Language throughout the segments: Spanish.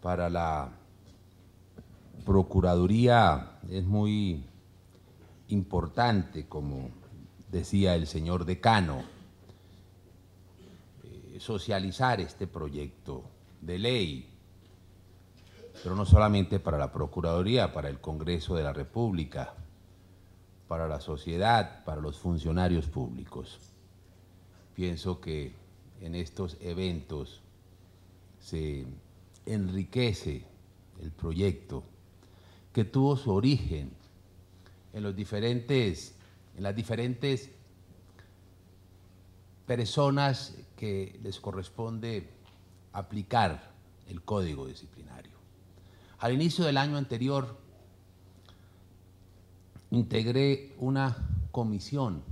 Para la Procuraduría es muy importante, como decía el señor decano, socializar este proyecto de ley, pero no solamente para la Procuraduría, para el Congreso de la República, para la sociedad, para los funcionarios públicos. Pienso que en estos eventos se enriquece el proyecto que tuvo su origen en las diferentes personas que les corresponde aplicar el código disciplinario. Al inicio del año anterior integré una comisión.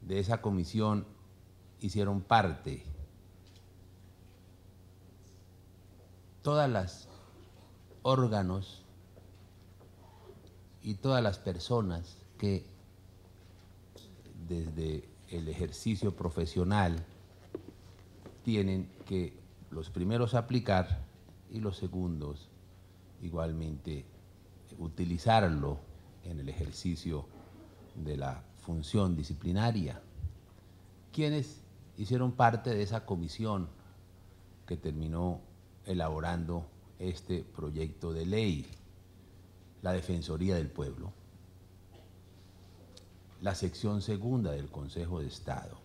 De esa comisión hicieron parte todas las órganos y todas las personas que desde el ejercicio profesional tienen que los primeros aplicar y los segundos igualmente utilizarlo en el ejercicio de la función disciplinaria. Quienes hicieron parte de esa comisión que terminó elaborando este proyecto de ley: la Defensoría del Pueblo, la sección segunda del Consejo de Estado,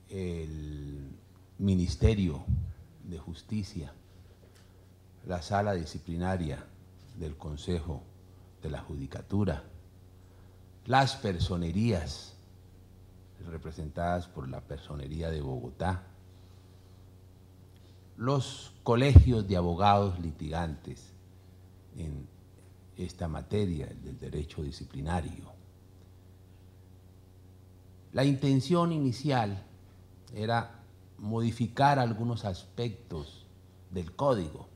el Ministerio de Justicia, la Sala Disciplinaria del Consejo de la Judicatura, las personerías representadas por la Personería de Bogotá, los colegios de abogados litigantes en esta materia del derecho disciplinario. La intención inicial era modificar algunos aspectos del código.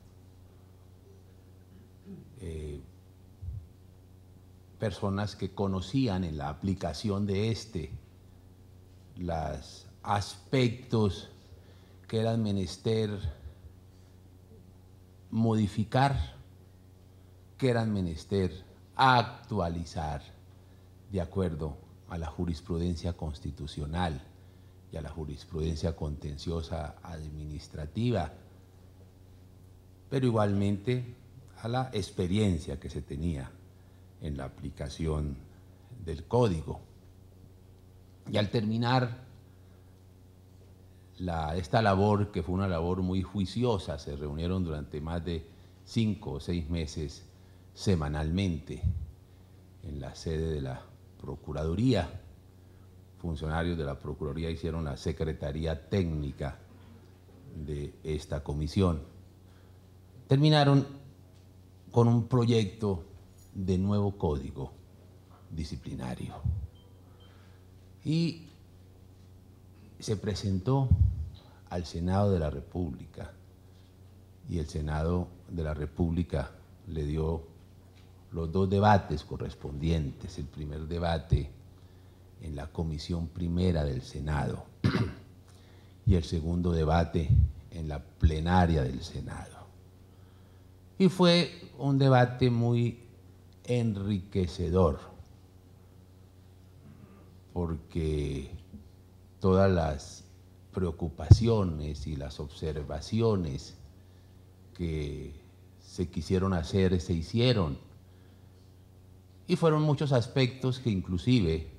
Personas que conocían en la aplicación de los aspectos que eran menester modificar, que eran menester actualizar de acuerdo a la jurisprudencia constitucional y a la jurisprudencia contenciosa administrativa, pero igualmente a la experiencia que se tenía en la aplicación del código. Y al terminar esta labor, que fue una labor muy juiciosa, se reunieron durante más de 5 o 6 meses semanalmente en la sede de la Procuraduría. Funcionarios de la Procuraduría hicieron la secretaría técnica de esta comisión. Terminaron con un proyecto de nuevo código disciplinario y se presentó al Senado de la República, y el Senado de la República le dio los 2 debates correspondientes: el primer debate en la Comisión Primera del Senado y el segundo debate en la plenaria del Senado. Y fue un debate muy enriquecedor, porque todas las preocupaciones y las observaciones que se quisieron hacer se hicieron, y fueron muchos aspectos que inclusive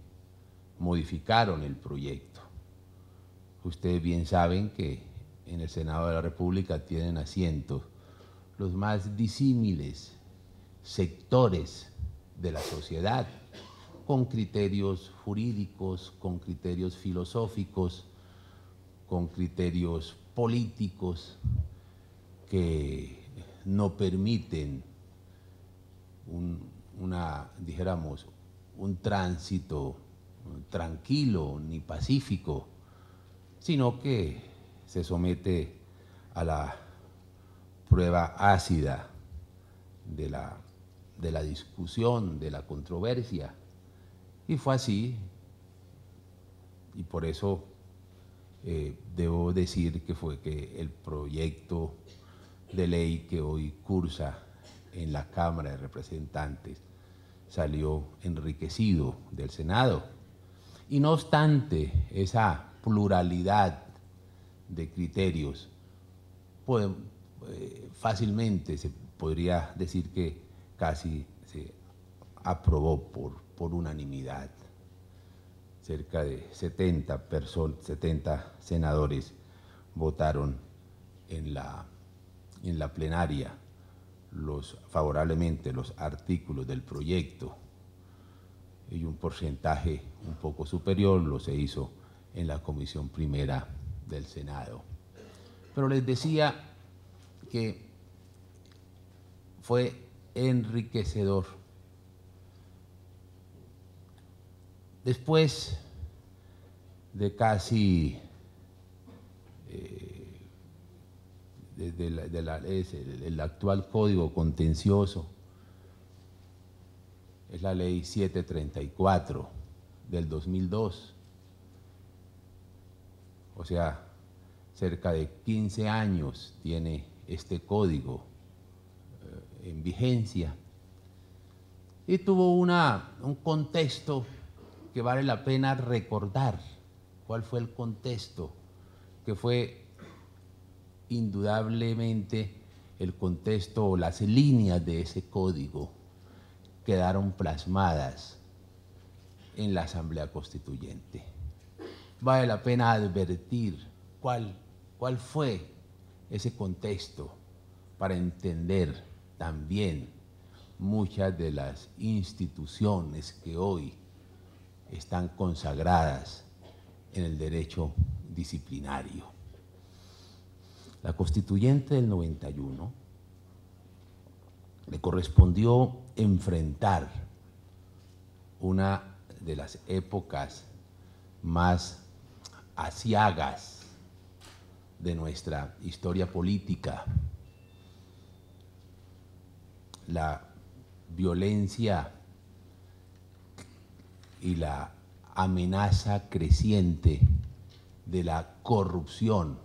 modificaron el proyecto. Ustedes bien saben que en el Senado de la República tienen asiento los más disímiles sectores de la sociedad, con criterios jurídicos, con criterios filosóficos, con criterios políticos que no permiten un tránsito tranquilo ni pacífico, sino que se somete a la prueba ácida de la discusión, de la controversia. Y fue así, y por eso debo decir que fue que el proyecto de ley que hoy cursa en la Cámara de Representantes salió enriquecido del Senado. Y no obstante esa pluralidad de criterios, pues, fácilmente se podría decir que casi se aprobó por unanimidad. Cerca de 70 senadores votaron en la plenaria favorablemente los artículos del proyecto, y un porcentaje un poco superior lo se hizo en la Comisión Primera del Senado. Pero les decía que fue enriquecedor. Después de casi el actual Código Contencioso, es la Ley 734 del 2002, o sea, cerca de 15 años tiene este código en vigencia, y tuvo un contexto que vale la pena recordar. ¿Cuál fue el contexto? Que fue indudablemente el contexto o las líneas de ese código quedaron plasmadas en la Asamblea Constituyente. Vale la pena advertir cuál fue ese contexto para entender también muchas de las instituciones que hoy están consagradas en el derecho disciplinario. La Constituyente del 91 le correspondió enfrentar una de las épocas más aciagas de nuestra historia política, la violencia y la amenaza creciente de la corrupción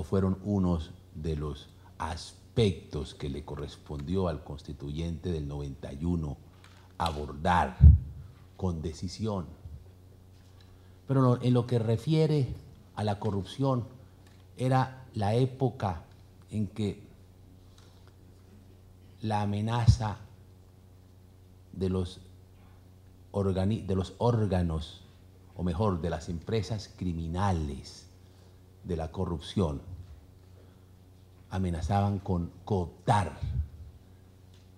fueron unos de los aspectos que le correspondió al Constituyente del 91 abordar con decisión. Pero en lo que refiere a la corrupción, era la época en que la amenaza de los órganos, o mejor, de las empresas criminales de la corrupción, amenazaban con cooptar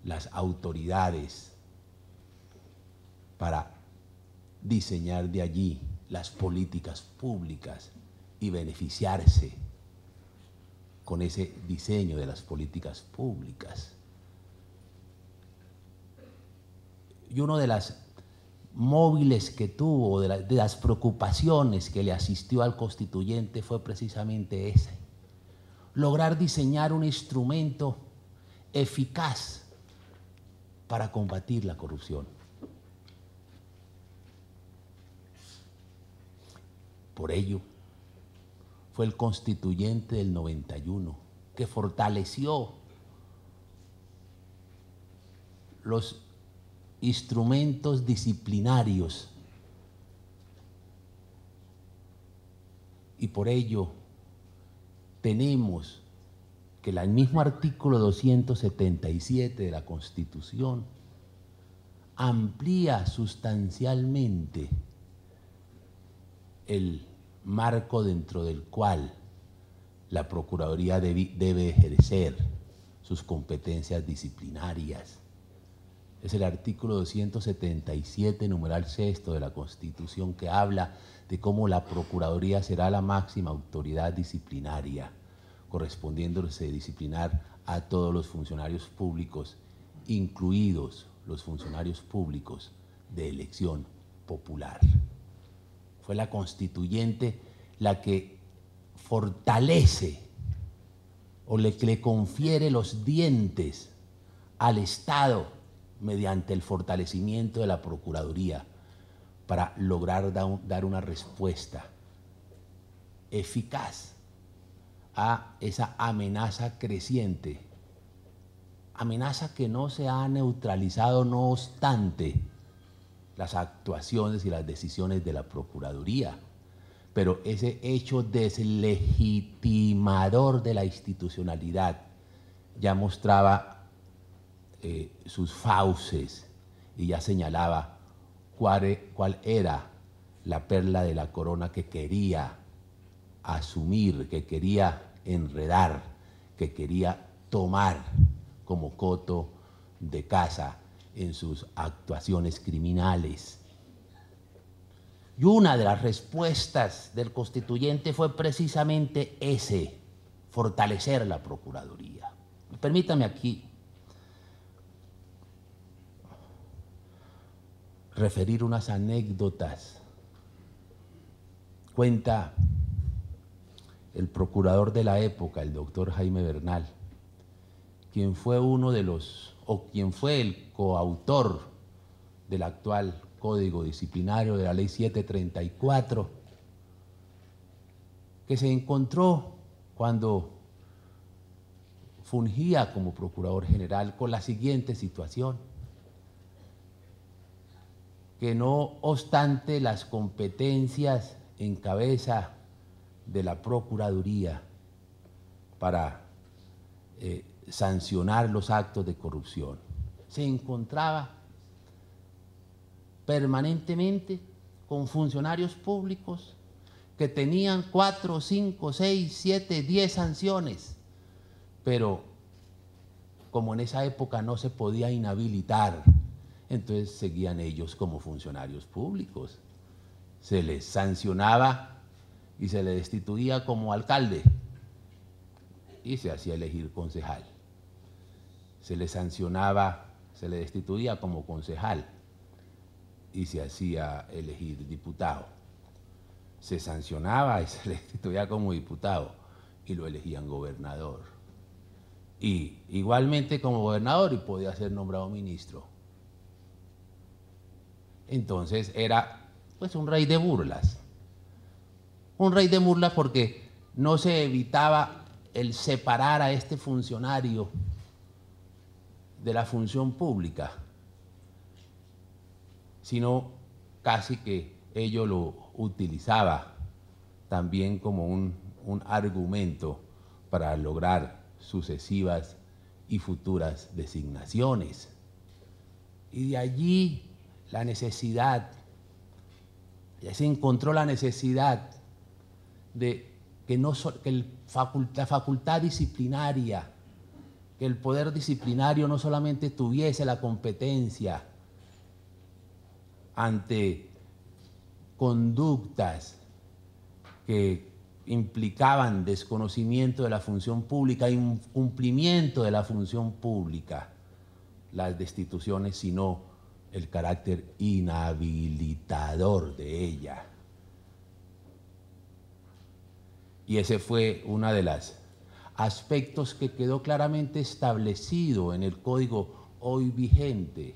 las autoridades para diseñar de allí las políticas públicas y beneficiarse con ese diseño de las políticas públicas. Y uno de las móviles que tuvo, de las preocupaciones que le asistió al constituyente, fue precisamente ese: lograr diseñar un instrumento eficaz para combatir la corrupción. Por ello, fue el Constituyente del 91 que fortaleció los instrumentos disciplinarios, y por ello tenemos que el mismo artículo 277 de la Constitución amplía sustancialmente el marco dentro del cual la Procuraduría debe ejercer sus competencias disciplinarias. Es el artículo 277, numeral sexto de la Constitución, que habla de cómo la Procuraduría será la máxima autoridad disciplinaria, correspondiéndose disciplinar a todos los funcionarios públicos, incluidos los funcionarios públicos de elección popular. Fue la Constituyente la que fortalece o que le confiere los dientes al Estado mediante el fortalecimiento de la Procuraduría para lograr dar una respuesta eficaz a esa amenaza creciente, amenaza que no se ha neutralizado, no obstante las actuaciones y las decisiones de la Procuraduría, pero ese hecho deslegitimador de la institucionalidad ya mostraba sus fauces y ya señalaba cuál era la perla de la corona que quería asumir, que quería enredar, que quería tomar como coto de caza en sus actuaciones criminales. Y una de las respuestas del constituyente fue precisamente ese, fortalecer la Procuraduría. Permítame aquí referir unas anécdotas. Cuenta el procurador de la época, el doctor Jaime Bernal, quien fue quien fue el coautor del actual Código Disciplinario de la Ley 734, que se encontró cuando fungía como procurador general con la siguiente situación: que no obstante las competencias en cabeza de la Procuraduría para sancionar los actos de corrupción, se encontraba permanentemente con funcionarios públicos que tenían 4, 5, 6, 7, 10 sanciones, pero como en esa época no se podía inhabilitar, entonces seguían ellos como funcionarios públicos. Se les sancionaba y se les destituía como alcalde y se hacía elegir concejal. Se les sancionaba, se les destituía como concejal y se hacía elegir diputado. Se sancionaba y se les destituía como diputado y lo elegían gobernador. Y igualmente como gobernador y podía ser nombrado ministro. Entonces era pues un rey de burlas. Un rey de burlas porque no se evitaba el separar a este funcionario de la función pública, sino casi que ello lo utilizaba también como un argumento para lograr sucesivas y futuras designaciones. Y de allí la necesidad, ya se encontró la necesidad de que la facultad disciplinaria, que el poder disciplinario no solamente tuviese la competencia ante conductas que implicaban desconocimiento de la función pública, incumplimiento de la función pública, las destituciones, sino el carácter inhabilitador de ella. Y ese fue uno de los aspectos que quedó claramente establecido en el código hoy vigente.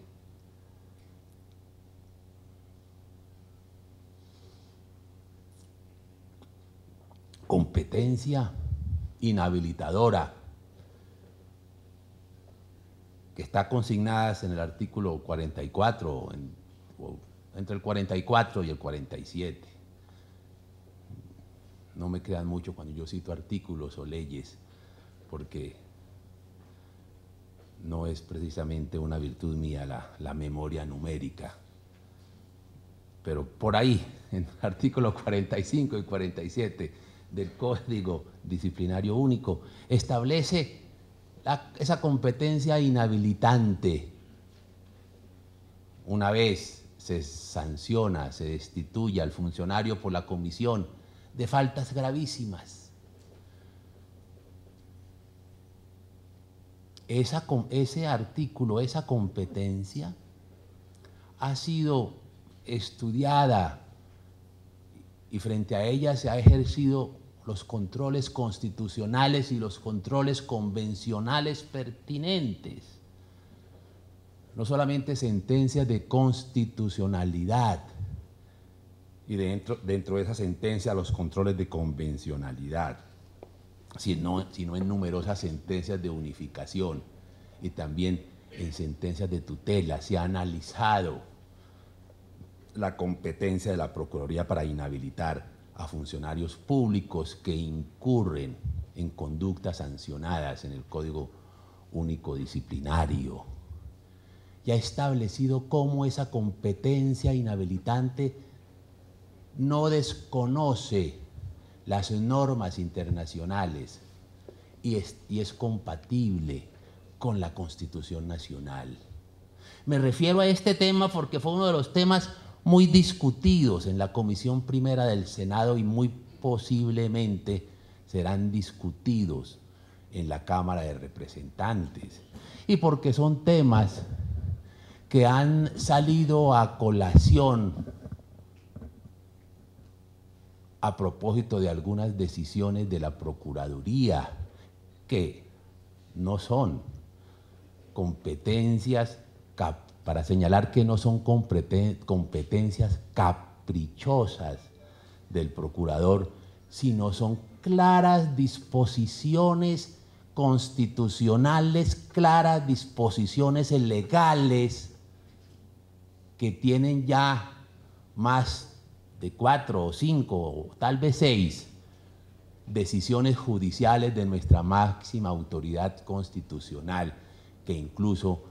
Competencia inhabilitadora, que está consignada en el artículo 44, entre el 44 y el 47. No me crean mucho cuando yo cito artículos o leyes, porque no es precisamente una virtud mía la memoria numérica. Pero por ahí, en el artículo 45 y 47 del Código Disciplinario Único, establece esa competencia inhabilitante. Una vez se sanciona, se destituye al funcionario por la comisión de faltas gravísimas. Ese artículo, esa competencia, ha sido estudiada y frente a ella se han ejercido los controles constitucionales y los controles convencionales pertinentes. No solamente sentencias de constitucionalidad, y dentro de esa sentencia los controles de convencionalidad, sino en numerosas sentencias de unificación y también en sentencias de tutela se ha analizado la competencia de la Procuraduría para inhabilitar a funcionarios públicos que incurren en conductas sancionadas en el Código Único Disciplinario. Y ha establecido cómo esa competencia inhabilitante no desconoce las normas internacionales y es compatible con la Constitución Nacional. Me refiero a este tema porque fue uno de los temas muy discutidos en la Comisión Primera del Senado y muy posiblemente serán discutidos en la Cámara de Representantes. Y porque son temas que han salido a colación a propósito de algunas decisiones de la Procuraduría, que no son competencias, para señalar que no son competencias caprichosas del procurador, sino son claras disposiciones constitucionales, claras disposiciones legales que tienen ya más de 4 o 5 o tal vez 6 decisiones judiciales de nuestra máxima autoridad constitucional, que incluso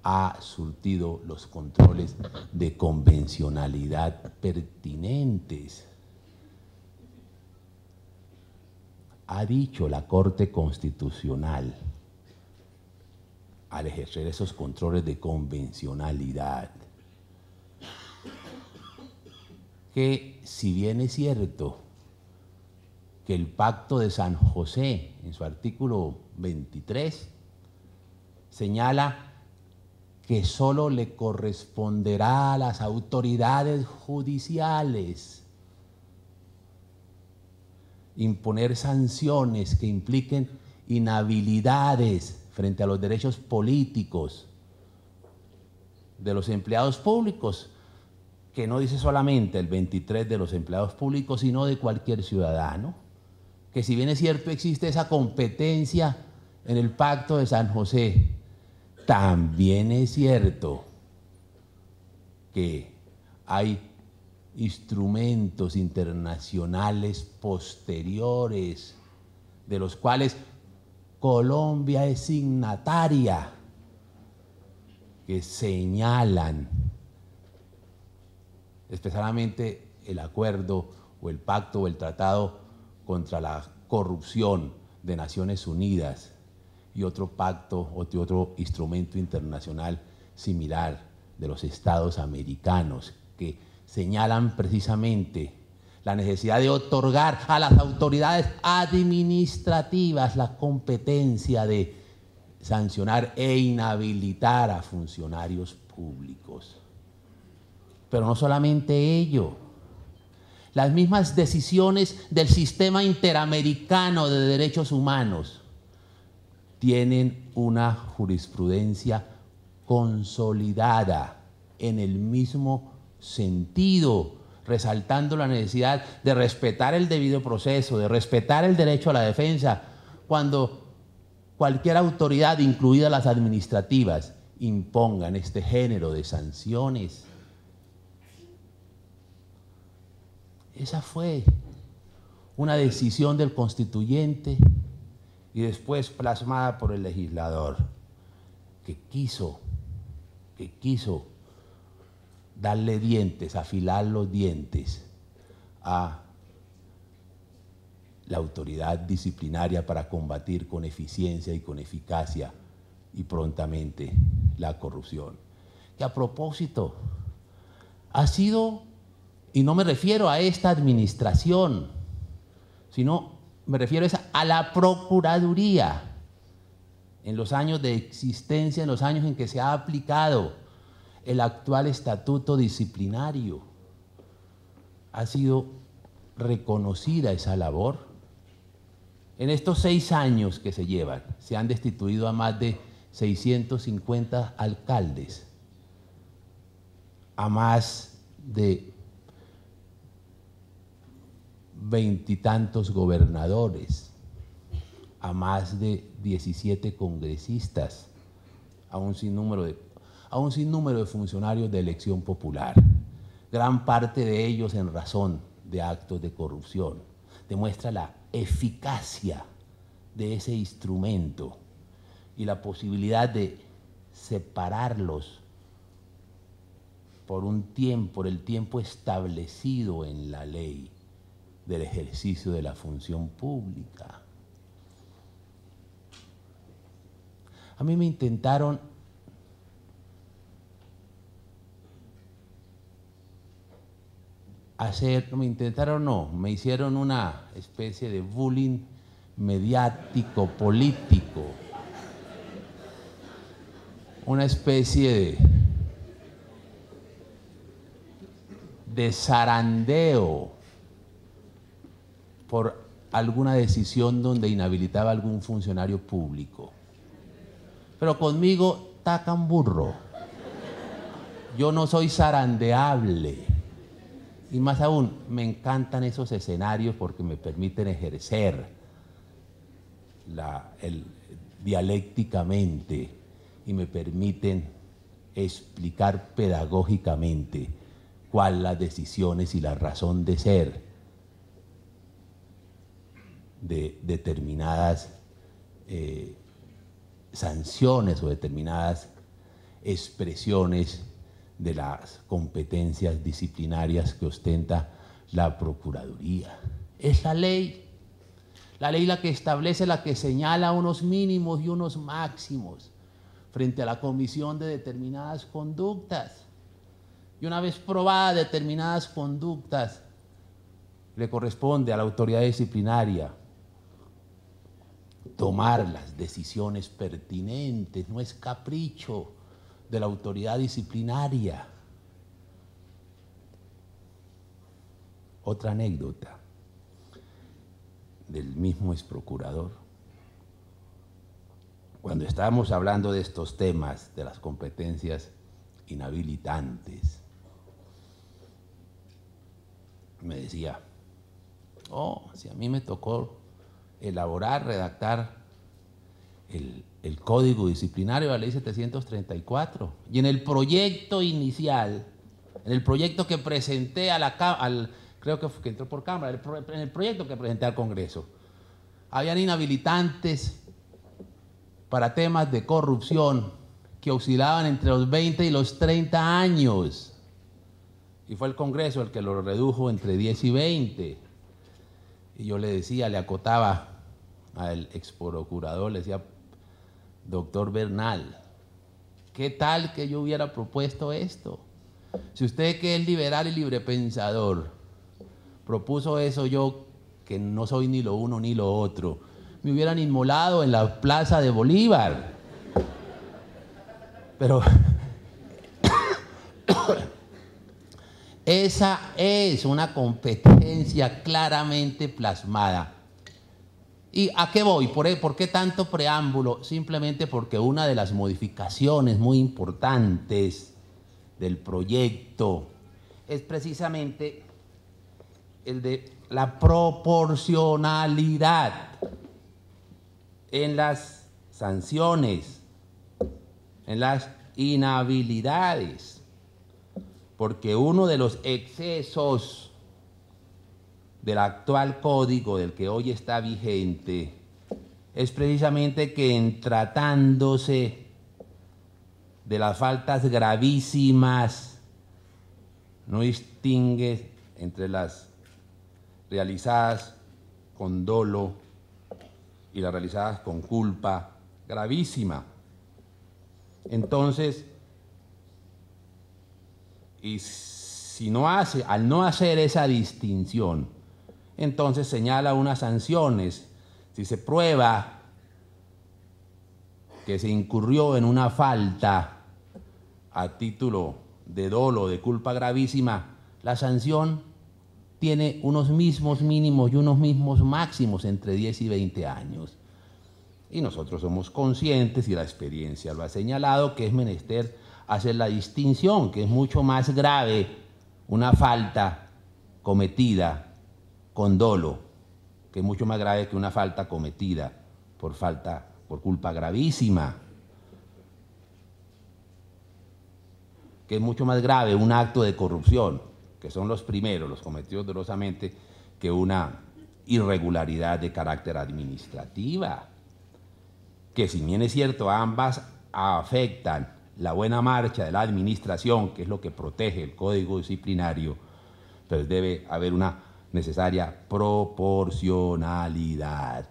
ha surtido los controles de convencionalidad pertinentes. Ha dicho la Corte Constitucional, al ejercer esos controles de convencionalidad, que si bien es cierto que el Pacto de San José, en su artículo 23, señala que solo le corresponderá a las autoridades judiciales imponer sanciones que impliquen inhabilidades frente a los derechos políticos de los empleados públicos, que no dice solamente el 23 de los empleados públicos, sino de cualquier ciudadano, que si bien es cierto existe esa competencia en el Pacto de San José, también es cierto que hay instrumentos internacionales posteriores de los cuales Colombia es signataria, que señalan especialmente el acuerdo o el pacto o el tratado contra la corrupción de Naciones Unidas y otro pacto, otro instrumento internacional similar de los Estados americanos, que señalan precisamente la necesidad de otorgar a las autoridades administrativas la competencia de sancionar e inhabilitar a funcionarios públicos. Pero no solamente ello, las mismas decisiones del Sistema Interamericano de Derechos Humanos tienen una jurisprudencia consolidada en el mismo sentido, resaltando la necesidad de respetar el debido proceso, de respetar el derecho a la defensa, cuando cualquier autoridad, incluidas las administrativas, impongan este género de sanciones. Esa fue una decisión del constituyente y después plasmada por el legislador, que quiso darle dientes, afilar los dientes a la autoridad disciplinaria para combatir con eficiencia y con eficacia y prontamente la corrupción. Que a propósito, ha sido, y no me refiero a esta administración, sino me refiero a la Procuraduría, en los años de existencia, en los años en que se ha aplicado el actual estatuto disciplinario, ha sido reconocida esa labor. En estos 6 años que se llevan, se han destituido a más de 650 alcaldes, a más de veintitantos gobernadores, a más de 17 congresistas, a un sinnúmero de funcionarios de elección popular, gran parte de ellos en razón de actos de corrupción. Demuestra la eficacia de ese instrumento y la posibilidad de separarlos por el tiempo establecido en la ley del ejercicio de la función pública. A mí me intentaron me hicieron una especie de bullying mediático, político, una especie de zarandeo por alguna decisión donde inhabilitaba a algún funcionario público. Pero conmigo tacan burro. Yo no soy zarandeable. Y más aún, me encantan esos escenarios porque me permiten ejercer dialécticamente y me permiten explicar pedagógicamente cuáles las decisiones y la razón de ser de determinadas sanciones o determinadas expresiones de las competencias disciplinarias que ostenta la Procuraduría. Es la ley la que establece, la que señala unos mínimos y unos máximos frente a la comisión de determinadas conductas. Y una vez probadas determinadas conductas, le corresponde a la autoridad disciplinaria tomar las decisiones pertinentes, no es capricho de la autoridad disciplinaria. Otra anécdota del mismo exprocurador. Cuando estábamos hablando de estos temas, de las competencias inhabilitantes, me decía, si a mí me tocó redactar el Código Disciplinario de la Ley 734, y en el proyecto inicial, en el proyecto que presenté creo que entró por Cámara, en el proyecto que presenté al Congreso, habían inhabilitantes para temas de corrupción que oscilaban entre los 20 y los 30 años. Y fue el Congreso el que lo redujo entre 10 y 20. Y yo le decía, le acotaba al exprocurador, le decía, doctor Bernal, ¿qué tal que yo hubiera propuesto esto? Si usted, que es liberal y librepensador, propuso eso, yo, que no soy ni lo uno ni lo otro, me hubieran inmolado en la Plaza de Bolívar. Pero esa es una competencia claramente plasmada. ¿Y a qué voy? ¿Por qué tanto preámbulo? Simplemente porque una de las modificaciones muy importantes del proyecto es precisamente el de la proporcionalidad en las sanciones, en las inhabilidades, porque uno de los excesos del actual código, del que hoy está vigente, es precisamente que en tratándose de las faltas gravísimas, no distingue entre las realizadas con dolo y las realizadas con culpa gravísima. Entonces, y si al no hacer esa distinción, entonces señala unas sanciones. Si se prueba que se incurrió en una falta a título de dolo, de culpa gravísima, la sanción tiene unos mismos mínimos y unos mismos máximos entre 10 y 20 años. Y nosotros somos conscientes, y la experiencia lo ha señalado, que es menester hacer la distinción, que es mucho más grave una falta cometida con dolo, que es mucho más grave que una falta cometida por culpa gravísima, que es mucho más grave un acto de corrupción, que son los primeros, los cometidos dolosamente, que una irregularidad de carácter administrativa, que si bien es cierto, ambas afectan la buena marcha de la administración, que es lo que protege el Código Disciplinario, pero debe haber una necesaria proporcionalidad.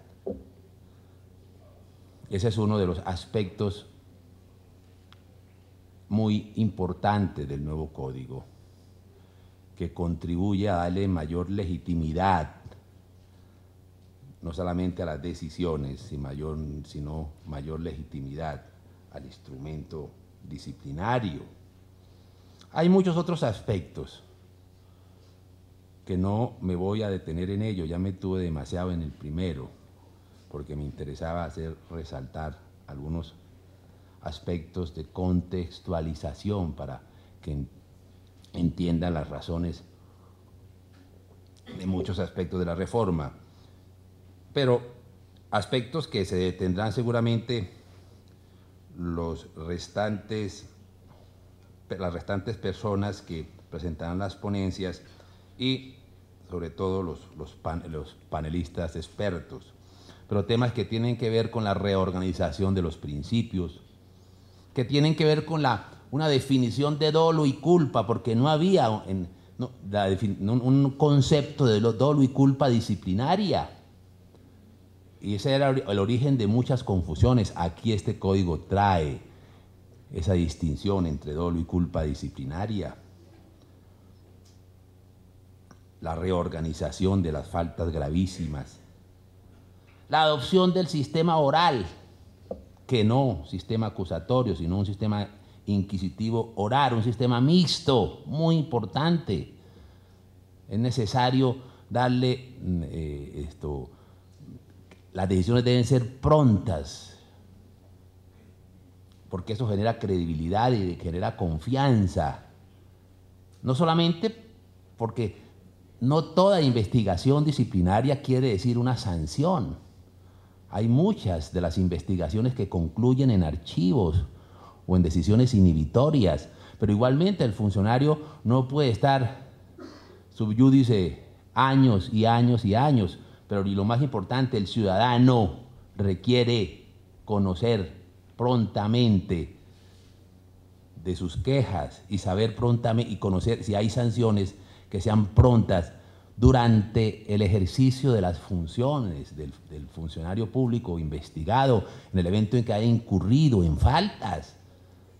Ese es uno de los aspectos muy importantes del nuevo Código, que contribuye a darle mayor legitimidad, no solamente a las decisiones, sino mayor legitimidad al instrumento disciplinario. Hay muchos otros aspectos que no me voy a detener en ello, ya me tuve demasiado en el primero, porque me interesaba resaltar algunos aspectos de contextualización para que entiendan las razones de muchos aspectos de la reforma, pero aspectos que se detendrán seguramente las restantes personas que presentarán las ponencias y sobre todo los panelistas expertos, pero temas que tienen que ver con la reorganización de los principios, que tienen que ver con una definición de dolo y culpa, porque no había un concepto de dolo y culpa disciplinaria. Y ese era el origen de muchas confusiones. Aquí este código trae esa distinción entre dolo y culpa disciplinaria. La reorganización de las faltas gravísimas. La adopción del sistema oral, que no sistema acusatorio, sino un sistema inquisitivo oral, un sistema mixto, muy importante. Es necesario darle las decisiones deben ser prontas, porque eso genera credibilidad y genera confianza. No solamente porque no toda investigación disciplinaria quiere decir una sanción. Hay muchas de las investigaciones que concluyen en archivos o en decisiones inhibitorias, pero igualmente el funcionario no puede estar sub iudice años y años y años, pero y lo más importante, el ciudadano requiere conocer prontamente de sus quejas y saber prontamente y conocer si hay sanciones que sean prontas durante el ejercicio de las funciones del funcionario público investigado, en el evento en que haya incurrido en faltas.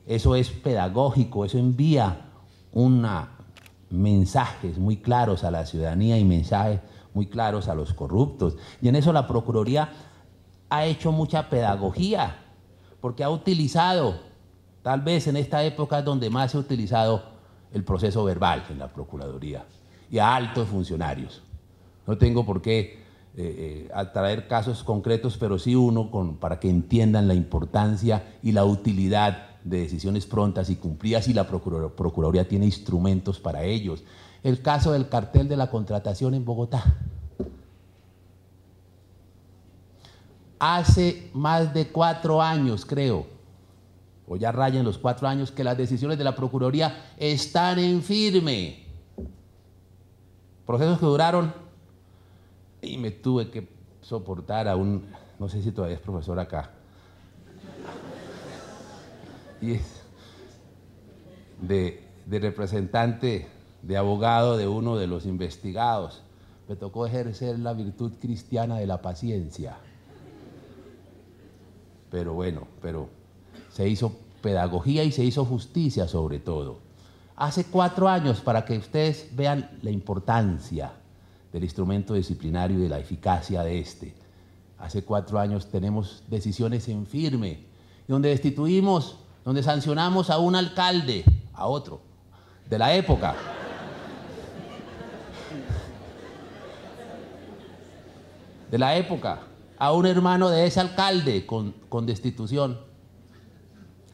Eso es pedagógico, eso envía mensajes muy claros a la ciudadanía y mensajes muy claros a los corruptos. Y en eso la Procuraduría ha hecho mucha pedagogía, porque ha utilizado, tal vez en esta época es donde más se ha utilizado el proceso verbal en la Procuraduría y a altos funcionarios. No tengo por qué traer casos concretos, pero sí para que entiendan la importancia y la utilidad de decisiones prontas y cumplidas, y la Procuraduría tiene instrumentos para ellos. El caso del cartel de la contratación en Bogotá. Hace más de 4 años, creo, o ya rayan los 4 años, que las decisiones de la Procuraduría están en firme. Procesos que duraron, y me tuve que soportar a no sé si todavía es profesor acá, y es de representante, de abogado de uno de los investigados. Me tocó ejercer la virtud cristiana de la paciencia. Pero bueno, se hizo pedagogía y se hizo justicia sobre todo. Hace 4 años, para que ustedes vean la importancia del instrumento disciplinario y de la eficacia de este. Hace 4 años tenemos decisiones en firme, donde destituimos, donde sancionamos a un alcalde, a otro, de la época. De la época, a un hermano de ese alcalde con destitución,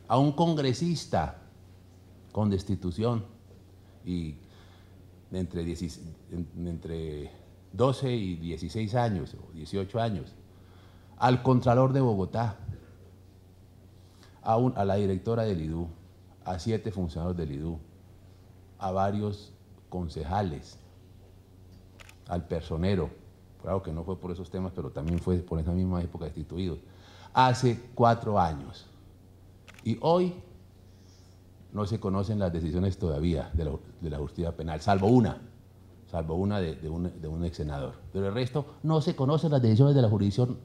a un congresista con destitución, y entre 12 y 16 años o 18 años, al Contralor de Bogotá, a la directora del IDU, a 7 funcionarios del IDU, a varios concejales, al personero, claro que no fue por esos temas, pero también fue por esa misma época destituido, hace 4 años. Y hoy no se conocen las decisiones todavía de la justicia penal, salvo una de un ex senador. Pero el resto no se conocen las decisiones de la jurisdicción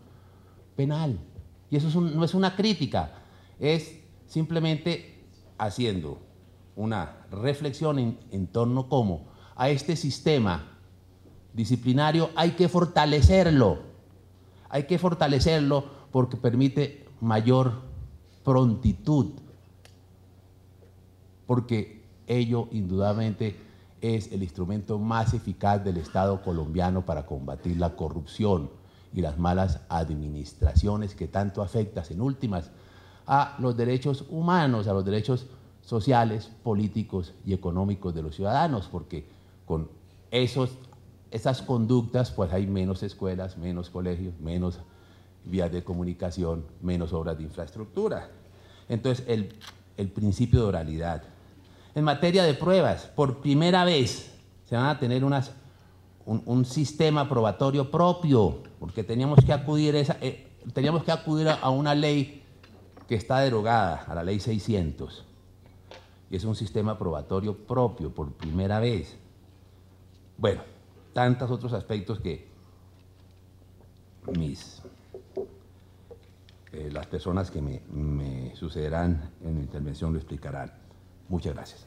penal. Y eso no es una crítica, es simplemente haciendo una reflexión en torno a cómo a este sistema disciplinario hay que fortalecerlo porque permite mayor prontitud, porque ello indudablemente es el instrumento más eficaz del Estado colombiano para combatir la corrupción y las malas administraciones que tanto afectan en últimas a los derechos humanos, a los derechos sociales, políticos y económicos de los ciudadanos, porque con esas conductas pues hay menos escuelas, menos colegios, menos vías de comunicación, menos obras de infraestructura. Entonces, el principio de oralidad. En materia de pruebas, por primera vez se van a tener un sistema probatorio propio, porque teníamos que acudir a una ley que está derogada, a la ley 600, y es un sistema probatorio propio por primera vez. Bueno, tantos otros aspectos que las personas que me sucederán en mi intervención lo explicarán. Muchas gracias.